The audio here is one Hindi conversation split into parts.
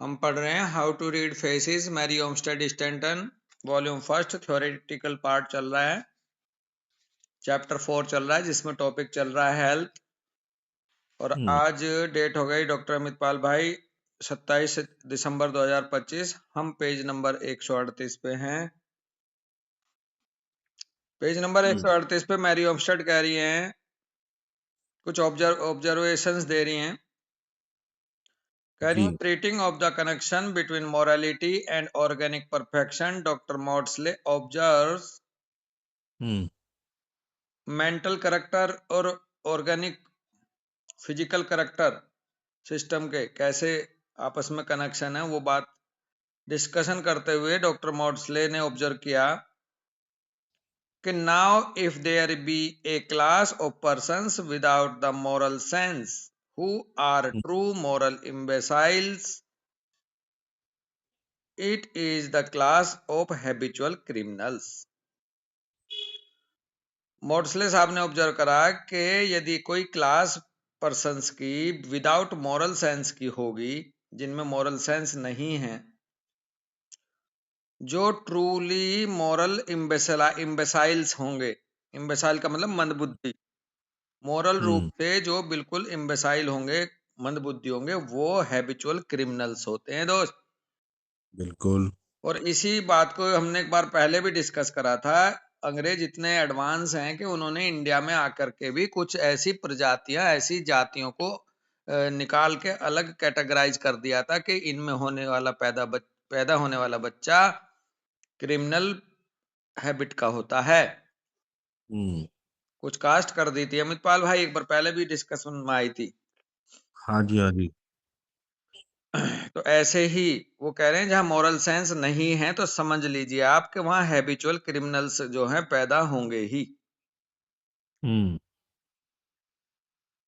हम पढ़ रहे हैं how to read faces, Mary Olmsted Stanton, volume first, theoretical part चल रहा है। चैप्टर 4 चल रहा है जिसमें टॉपिक चल रहा है हेल्थ। और आज डेट हो गई डॉक्टर अमित पाल भाई 27 दिसंबर 2025। हम पेज नंबर 138 पे हैं। पेज नंबर 138 पे मैरी ओमस्टेड कह रही हैं, कुछ ऑब्जर्वेशंस दे रही हैं। कह रही जी। हैं treating of the connection between morality and organic perfection, doctor Maudsley observes mental character और ऑर्गेनिक फिजिकल करेक्टर सिस्टम के कैसे आपस में कनेक्शन है, वो बात डिस्कशन करते हुए डॉक्टर मॉड्सले ने ऑब्जर्व किया कि now if there be a class of persons without the moral sense who are true moral imbeciles, it is the class of habitual criminals. Maudsley साहब ने ऑब्जर्व करा कि यदि कोई क्लास पर्सन्स की विदाउट मॉरल सेंस की होगी, जिनमें मॉरल सेंस नहीं है, जो ट्रूली मॉरल इम्बेसाइल्स होंगे। इम्बेसाइल का मतलब मंदबुद्धि। मॉरल रूप से जो बिल्कुल इम्बेसाइल होंगे, मंदबुद्धि होंगे, वो हैबिचुअल क्रिमिनल्स होते हैं दोस्त। बिल्कुल। और इसी बात को हमने एक बार पहले भी डिस्कस करा था। अंग्रेज इतने एडवांस हैं कि उन्होंने इंडिया में आकर के भी कुछ ऐसी प्रजातियां, ऐसी जातियों को निकाल के अलग कैटेगराइज कर दिया था कि इनमें होने वाला पैदा होने वाला बच्चा क्रिमिनल हैबिट का होता है। कुछ कास्ट कर दी थी अमित पाल भाई, एक बार पहले भी डिस्कशन में आई थी। हाँ जी, हाँ जी। तो ऐसे ही वो कह रहे हैं जहां मॉरल सेंस नहीं है तो समझ लीजिए आप कि वहां हैबिचुअल क्रिमिनल्स जो हैं पैदा होंगे ही।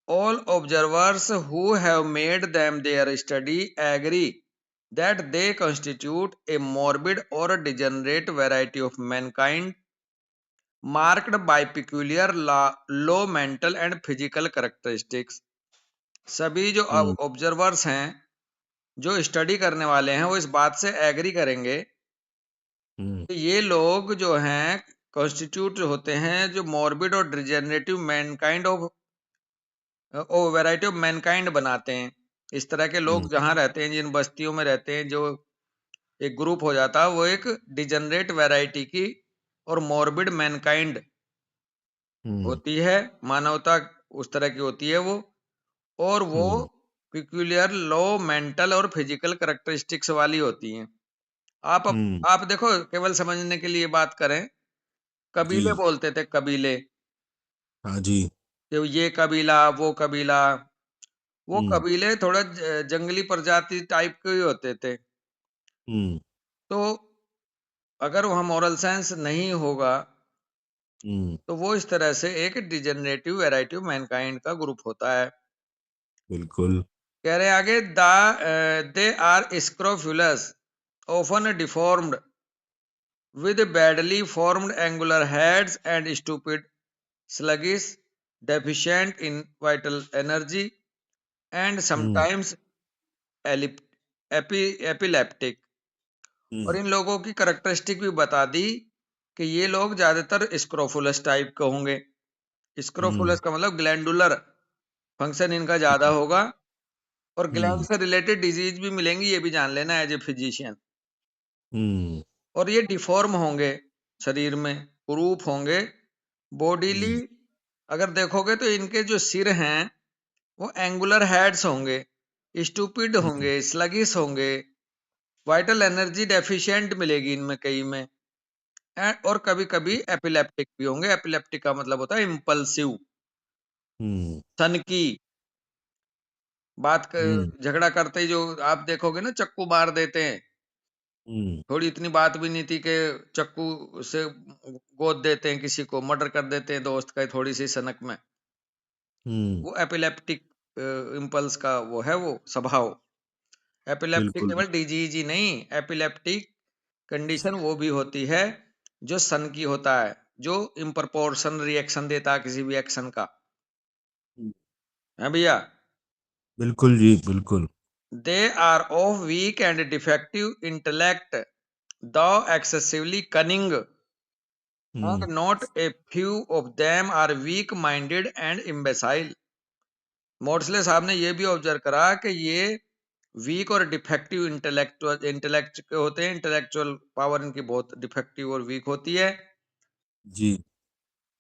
All observers who have made them their study agree that they constitute a morbid or degenerate variety of mankind marked by peculiar low mental and physical characteristics। सभी जो ऑब्जर्वर्स हैं, जो स्टडी करने वाले हैं, वो इस बात से एग्री करेंगे कि ये लोग जो हैं कॉन्स्टिट्यूट होते हैं जो मॉर्बिड और degenerative Mankind of variety of Mankind बनाते हैं। इस तरह के लोग जहां रहते हैं, जिन बस्तियों में रहते हैं, जो एक ग्रुप हो जाता है, वो एक डिजेनरेट वैरायटी की और मॉर्बिड मैनकाइंड होती है। मानवता उस तरह की होती है वो। और वो पिक्यूलियर लो मेंटल और फिजिकल करेक्टरिस्टिक्स वाली होती हैं। आप आप देखो, केवल समझने के लिए बात करें, कबीले जी। बोलते थे, कबीले, हाँ जी। कि ये कबीला, वो कबीला। वो कबीले थोड़ा जंगली प्रजाति टाइप के ही होते थे। तो अगर वहां मॉरल साइंस नहीं होगा तो वो इस तरह से एक डिजेनरेटिव वैरायटी ऑफ मैनकाइंड का ग्रुप होता है। बिल्कुल। कह रहे हैं आगे, they are scrofulous, often deformed, with badly formed angular heads and stupid, sluggish, deficient in vital energy, and sometimes epileptic। और इन लोगों की करेक्टरिस्टिक भी बता दी कि ये लोग ज्यादातर स्क्रोफुलस टाइप के होंगे। स्क्रोफुलस का मतलब ग्लैंडुलर फंक्शन इनका ज्यादा होगा। और ग्लैंड से रिलेटेड डिजीज भी मिलेंगी, ये भी जान लेना एज ए फिजिशियन। और ये डिफॉर्म होंगे, शरीर में कुरूप होंगे, बॉडीली। अगर देखोगे तो इनके जो सिर हैं वो एंगुलर हेड्स होंगे, स्टूपिड होंगे, स्लगिश होंगे, वाइटल एनर्जी डेफिशिएंट मिलेगी इनमें कई में। और कभी कभी एपिलेप्टिक भी होंगे। एपिलेप्टिक का मतलब होता है इम्पल्सिव, सन की बात झगड़ा करते ही जो आप देखोगे ना, चक्कू मार देते हैं। थोड़ी इतनी बात भी नहीं थी कि चक्कू से गोद देते हैं, किसी को मर्डर कर देते हैं दोस्त का थोड़ी सी सनक में। वो एपिलेप्टिक इम्पल्स का वो है, वो स्वभाव। एपिलेप्टिक बिल्कुल। केवल डिजीज ही नहीं, एपिलेप्टिक कंडीशन वो भी होती है जो सन की होता है, जो इम्प्रपोर्शन रिएक्शन देता है किसी भी एक्शन का, है भैया। बिल्कुल जी, बिल्कुल। They are of weak and defective intellect, though excessively cunning, hmm, and not a few of them are weak-minded and imbecile. मोर्सले साहब ने यह भी ऑब्जर्व करा कि ये वीक और डिफेक्टिव इंटेलेक्ट के होते हैं, इंटेलेक्चुअल पावर इनकी बहुत डिफेक्टिव और वीक होती है, जी,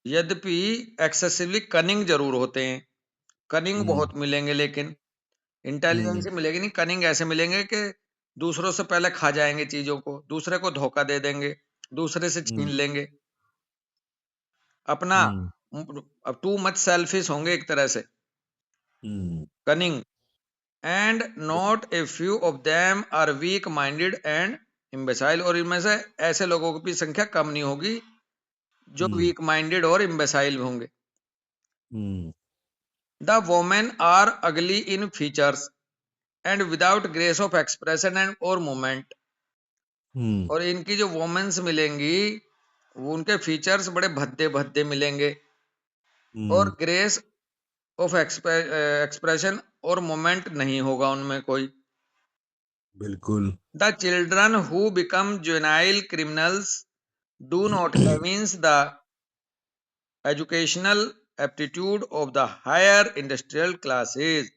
यद्यपि एक्सेसिवली कनिंग जरूर होते हैं। कनिंग हम्म, बहुत मिलेंगे, लेकिन इंटेलिजेंस हम्म, ही मिलेगी नहीं। कनिंग ऐसे मिलेंगे कि दूसरों से पहले खा जाएंगे चीजों को, दूसरे को धोखा दे देंगे, दूसरे से छीन हम्म, लेंगे अपना। हम्म, अब टू मच सेल्फिश होंगे एक तरह से, hmm, cunning. And not a few of them are weak minded and imbecile, और इनमें से ऐसे लोगों की संख्या कम नहीं होगी जो हम्म, वीक माइंडेड और इम्बेसाइल होंगे। हम्म, the women are ugly in features and without grace of expression and और मूवमेंट। हम्म, और इनकी जो वोमेन्स मिलेंगी, वो उनके फीचर्स बड़े भद्दे भद्दे मिलेंगे, और हम्म, ग्रेस ऑफ एक्सप्रेशन और मोमेंट नहीं होगा उनमें कोई। बिल्कुल। The children who become juvenile criminals do not evince the educational aptitude of the higher industrial classes.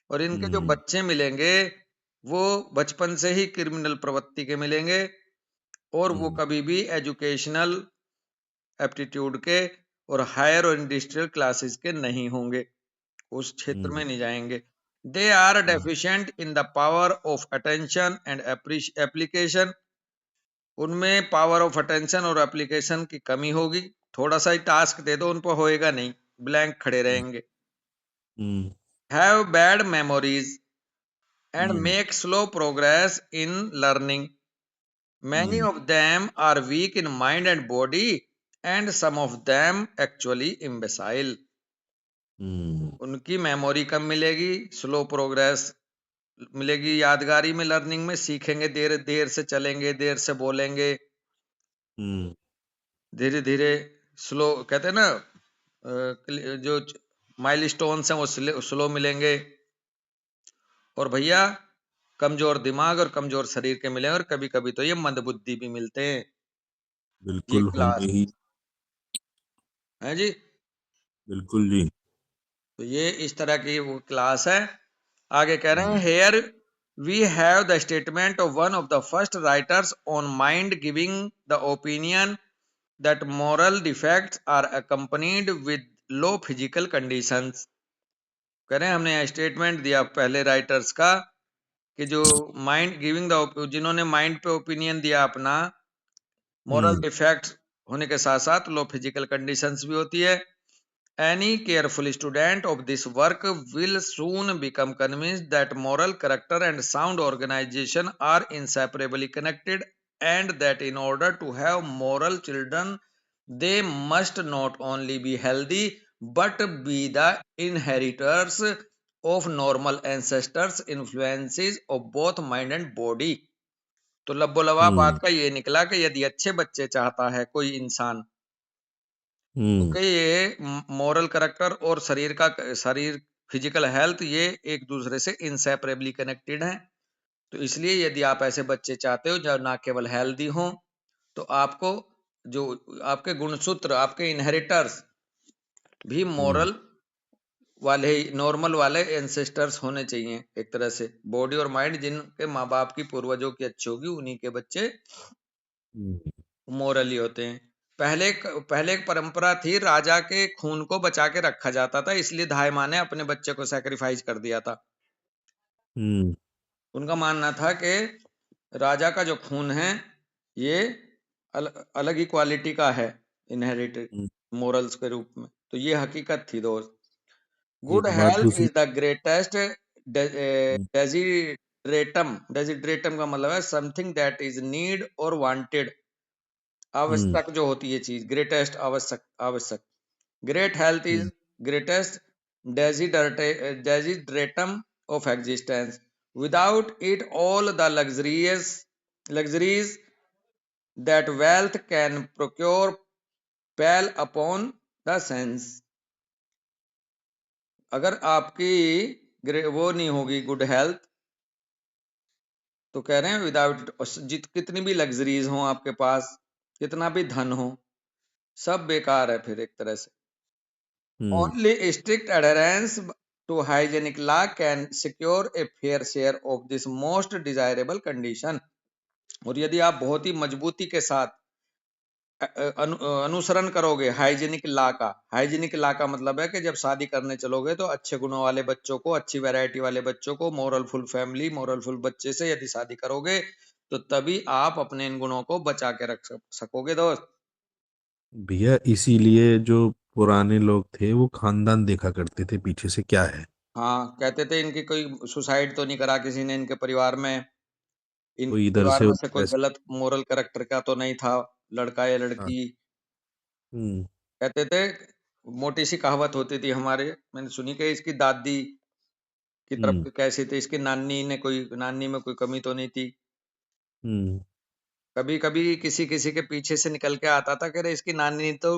और इनके जो हम्म, बच्चे मिलेंगे, वो बचपन से ही क्रिमिनल प्रवृत्ति के मिलेंगे, और वो हम्म, कभी भी एजुकेशनल एप्टीट्यूड के और हायर और इंडस्ट्रियल क्लासेस के नहीं होंगे, उस क्षेत्र में हम्म, नहीं जाएंगे। They are hmm, deficient in the power of attention and application. उनमें पावर ऑफ अटेंशन और एप्लीकेशन की कमी होगी। थोड़ा सा ही टास्क दे दो, उन पर होएगा नहीं, ब्लैंक खड़े रहेंगे। Hmm, have bad memories and hmm, make slow progress in learning. Many hmm, of them are weak in mind and body, and some of them actually imbecile। Hmm, उनकी मेमोरी कम मिलेगी, स्लो प्रोग्रेस मिलेगी, यादगारी में, लर्निंग में सीखेंगे, देर देर से चलेंगे, देर से बोलेंगे, हम्म, धीरे धीरे, स्लो कहते हैं ना, जो माइलस्टोन्स हैं वो स्लो मिलेंगे। और भैया, कमजोर दिमाग और कमजोर शरीर के मिलेंगे, और कभी कभी तो ये मंदबुद्धि भी मिलते हैं। ये बिल्कुल क्लास होंगे ही। है जी। बिल्कुल जी। तो ये इस तरह की वो क्लास है। आगे कह रहे हम्म, हैं, here we have the statement of one of the first writers on mind giving the opinion that moral defects are accompanied with low physical conditions. कह रहे हैं, हमने स्टेटमेंट दिया पहले राइटर्स का, कि जो माइंड गिविंग द, जिन्होंने माइंड पे ओपिनियन दिया अपना, मोरल हम्म, डिफेक्ट्स होने के साथ साथ लो फिजिकल कंडीशंस भी होती है। Any careful student of this work will soon become convinced that moral character and sound organization are inseparably connected, and that in order to have moral children, they must not only be healthy but be the inheritors of normal ancestors' influences of both mind and body। तो लब्बो लवा हम्म, बात का ये निकला कि यदि अच्छे बच्चे चाहता है कोई इंसान, हम्म, ओके, ये मॉरल करेक्टर और शरीर फिजिकल हेल्थ, ये एक दूसरे से इंसेपरेबली कनेक्टेड हैं। तो इसलिए यदि आप ऐसे बच्चे चाहते हो जो ना केवल हेल्दी हों, तो आपको जो आपके गुणसूत्र, आपके इनहेरिटर्स भी हम्म, मॉरल वाले ही, नॉर्मल वाले एंसेस्टर्स होने चाहिए। एक तरह से बॉडी और माइंड जिनके माँ बाप की, पूर्वजों की अच्छी होगी, उन्हीं के बच्चे हम्म, मोरली होते हैं। पहले एक परंपरा थी, राजा के खून को बचा के रखा जाता था, इसलिए धाई माँ ने अपने बच्चे को सैक्रिफाइस कर दिया था। हम्म, उनका मानना था कि राजा का जो खून है, ये अलग ही क्वालिटी का है, इनहेरिटेड हम्म, मोरल्स के रूप में। तो ये हकीकत थी दोस्त। गुड एक बात हेल्थ दूसरी। Is the greatest hmm, desideratum. Desideratum का मतलब है समथिंग दैट इज नीड और वांटेड। हम्म, आवश्यक जो होती है चीज, ग्रेटेस्ट, आवश्यक, आवश्यक। Great health is hmm, greatest desideratum of existence. Without it all the luxuries that wealth can procure pale upon the sense। अगर आपकी वो नहीं होगी गुड हेल्थ, तो कह रहे हैं विदाउट जित कितनी भी लग्जरीज हो आपके पास, कितना भी धन हो, सब बेकार है फिर एक तरह से। Hmm. Only strict adherence to hygienic law can secure a fair share of this most desirable condition. और यदि आप बहुत ही मजबूती के साथ अनुसरण करोगे हाइजीनिक लॉ का। हाइजीनिक लॉ का मतलब है कि जब शादी करने चलोगे तो अच्छे गुणों वाले बच्चों को, अच्छी वैरायटी वाले बच्चों को, moral full family, moral full बच्चे से यदि शादी करोगे तो तभी आप अपने इन गुणों को बचा के रख सकोगे दोस्त। भैया इसीलिए जो पुराने लोग थे वो खानदान देखा करते थे पीछे से क्या है। हाँ, कहते थे इनकी कोई सुसाइड तो नहीं करा किसी ने इनके परिवार में, इनके कोई इधर परिवार से में से उधर कोई ऐसे। गलत मोरल कैरेक्टर का तो नहीं था, लड़का या हाँ। लड़की। हम्म। कहते थे, मोटी सी कहावत होती थी हमारे, मैंने सुनी कि इसकी दादी की हम्म। तरफ कैसी थी, इसकी नानी में कोई कमी तो नहीं थी। हम्म। कभी कभी किसी किसी के पीछे से निकल के आता था कि अरे इसकी नानी तो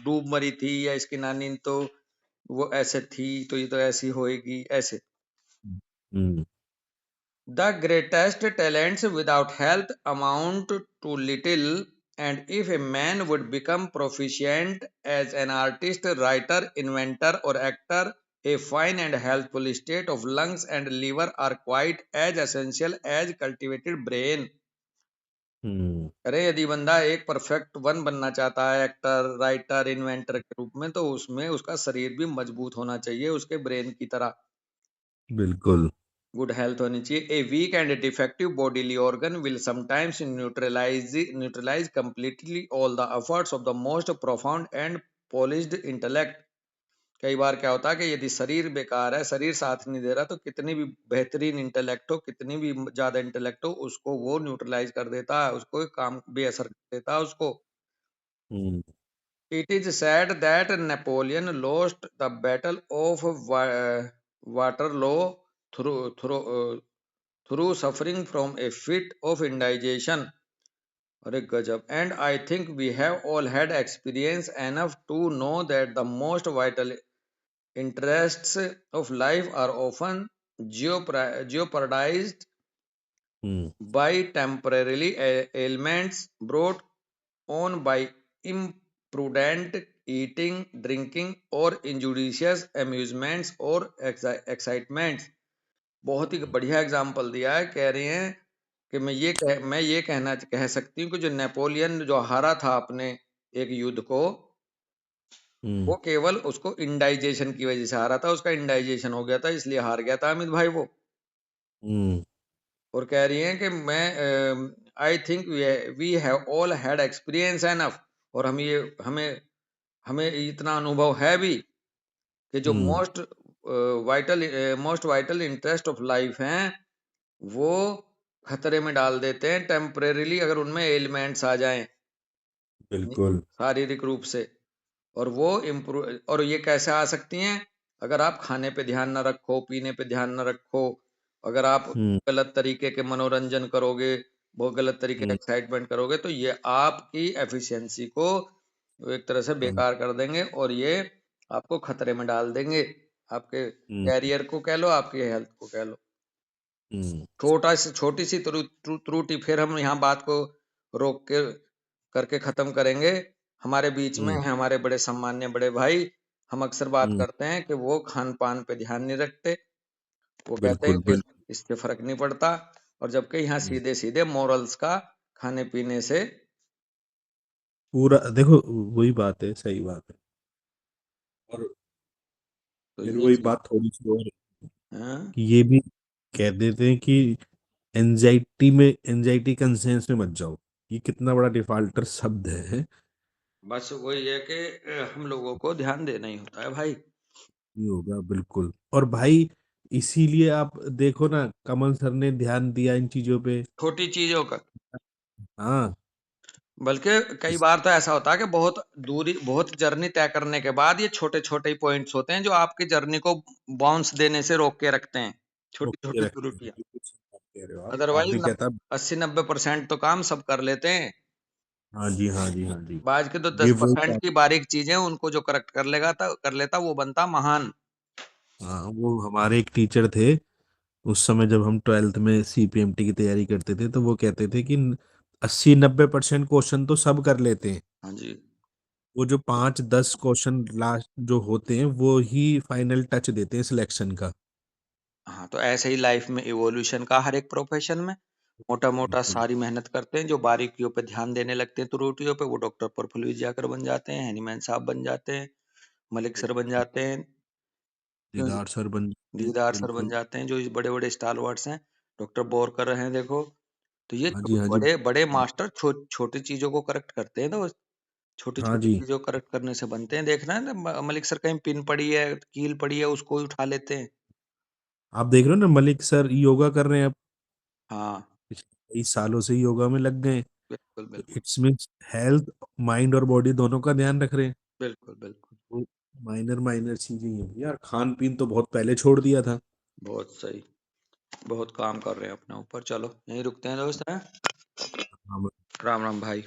डूब मरी थी, या इसकी नानी तो वो ऐसे थी तो ये तो ऐसी होएगी ऐसे। हम्म। The greatest talents without health amount to little, and if a man would become proficient as an artist, writer, inventor, or actor, a fine and healthful state of lungs and liver are quite as essential as cultivated brain. हम्म। अरे यदि बंदा एक परफेक्ट वन बनना चाहता है, एक्टर, राइटर, इन्वेंटर के रूप में, तो उसमें उसका शरीर भी मजबूत होना चाहिए उसके ब्रेन की तरह। बिल्कुल। गुड हेल्थ होनी चाहिए। A weak and defective bodily organ will sometimes neutralise completely all the efforts of the most profound and polished intellect. कई बार क्या होता है कि यदि शरीर बेकार है, शरीर साथ नहीं दे रहा, तो कितनी भी बेहतरीन इंटेलेक्ट हो, कितनी भी ज्यादा इंटेलेक्ट हो, उसको वो न्यूट्रलाइज कर देता है, उसको काम बेअसर कर देता है उसको। हम्म। It is said that Napoleon lost the Battle of Waterloo through through uh, through suffering from a fit of indigestion. अरे गजब! And I think we have all had experience enough to know that the most vital interests of life are often jeopardized hmm. by temporarily ailments brought on by imprudent eating, drinking, or injudicious amusements or excitements। बहुत ही बढ़िया एग्जाम्पल दिया है। कह रही हैं कि मैं ये कह सकती हूँ कि जो नेपोलियन जो हारा था अपने एक युद्ध को, हम्म। वो केवल उसको इंडाइजेशन की वजह से हारा था, उसका इंडाइजेशन हो गया था, इसलिए हार गया था अमित भाई वो। हम्म। और कह रही हैं कि मैं I think we have all had experience enough. और हमें हमें इतना अनुभव है भी कि जो hmm. Most vital interest of life हैं, वो खतरे में डाल देते हैं टेम्परेरीली, अगर उनमें एलिमेंट्स आ जाएं बिल्कुल। शारीरिक रूप से। और वो इम्प्रूव, और ये कैसे आ सकती हैं? अगर आप खाने पे ध्यान न रखो, पीने पे ध्यान न रखो, अगर आप हम्म। गलत तरीके के मनोरंजन करोगे, बहुत गलत तरीके का हम्म। एक्साइटमेंट करोगे, तो ये आपकी एफिशिएंसी को एक तरह से कम। बेकार कर देंगे, और ये आपको खतरे में डाल देंगे, आपके हम्म। कैरियर को कह लो, आपकी हेल्थ को कह लो। हम्म। छोटी सी त्रुटि, फिर हम यहाँ बात को रोक के करके खत्म करेंगे। हमारे बीच में हम्म। है हमारे बड़े सम्मान्य बड़े भाई, हम अक्सर बात हम्म। करते हैं कि वो खान पान पे ध्यान नहीं रखते, वो कहते हैं बिल्कुल कि बिल्कुल। इससे फर्क नहीं पड़ता, और जबकि यहाँ हम्म। सीधे सीधे मॉरल्स का खाने पीने से। पूरा देखो वही बात है, सही बात है। और तो फिर ये वही चीज बात थोड़ी सी और हाँ, कि ये भी कह देते हैं कि एंजाइटी कंसेंस में मत जाओ। ये कितना बड़ा डिफाल्टर शब्द है। बस वही है कि हम लोगों को ध्यान देना ही होता है भाई, ये होगा बिल्कुल। और भाई इसीलिए आप देखो ना, कमल सर ने ध्यान दिया इन चीजों पे। छोटी चीजों का। हाँ। बल्कि कई इस। बार तो ऐसा होता है कि बहुत जर्नी तय करने के बाद ये छोटे छोटे ही पॉइंट्स होते हैं जो आपकी जर्नी को बाउंस देने से रोक के रखते हैं, छोटी ओके छोटी रखते हैं, त्रुटियां। बिल्कुल सही बात कह रहे हो आप अदरवाइज भी कहता। 80-90% तो काम सब कर लेते हैं। हाँ जी, हाँ जी, हाँ जी। बाज के तो ये दस वही परसेंट बात। की बारीक चीजें, उनको जो करेक्ट कर लेता वो बनता महान। हाँ वो हमारे एक टीचर थे, उस समय जब हम 12th में सीपीएमटी की तैयारी करते थे तो वो कहते थे कि 80-90% क्वेश्चन तो सब कर लेते हैं, हाँ जी। वो जो 5-10 क्वेश्चन लास्ट जो होते हैं वो ही फाइनल टच देते हैं सिलेक्शन का। हाँ, तो ऐसे ही लाइफ में इवोल्यूशन का हर एक प्रोफेशन में मोटा-मोटा बिल्कुल। सारी मेहनत करते हैं, जो बारीकियों पे ध्यान देने लगते हैं त्रुटियों पे, वो डॉक्टर प्रफुल्ल विजयाकर बन जाते हैं, हैनीमैन साहब बन जाते हैं, मलिक सर बन बिल्कुल। जाते हैं, क्यों जी? दीदार सर बन जाते हैं, दीदार सर बन बिल्कुल। जाते हैं, जो इस बड़े-बड़े स्टालवर्ड्स हैं। डॉक्टर बोरकर हैं देखो, तो ये हाँ जी, हाँ जी। बड़े-बड़े मास्टर छोटी चीज़ों को करेक्ट करते हैं, तो हाँ छोटी-छोटी जी। चीज़ों को करेक्ट करने से बनते हैं। देखना है ना मलिक सर कहीं पिन पड़ी है, कील पड़ी है, उसको ही उठा लेते हैं। आप देख रहे हो ना मलिक सर योगा कर रहे हैं अब, हाँ, पिछले कई सालों से योगा में लग गए। बिल्कुल, तो बिल्कुल। इट्स मीन्स हेल्थ, माइंड और बॉडी दोनों का ध्यान रख रहे हैं। बिल्कुल, बिल्कुल। तो माइनर माइनर चीजें ही हैं यार, खान पीन तो बहुत पहले छोड़ दिया था। बहुत सही। बहुत काम कर रहे हैं अपने ऊपर। चलो, यहीं रुकते हैं दोस्त हैं। हाँ, राम, राम भाई।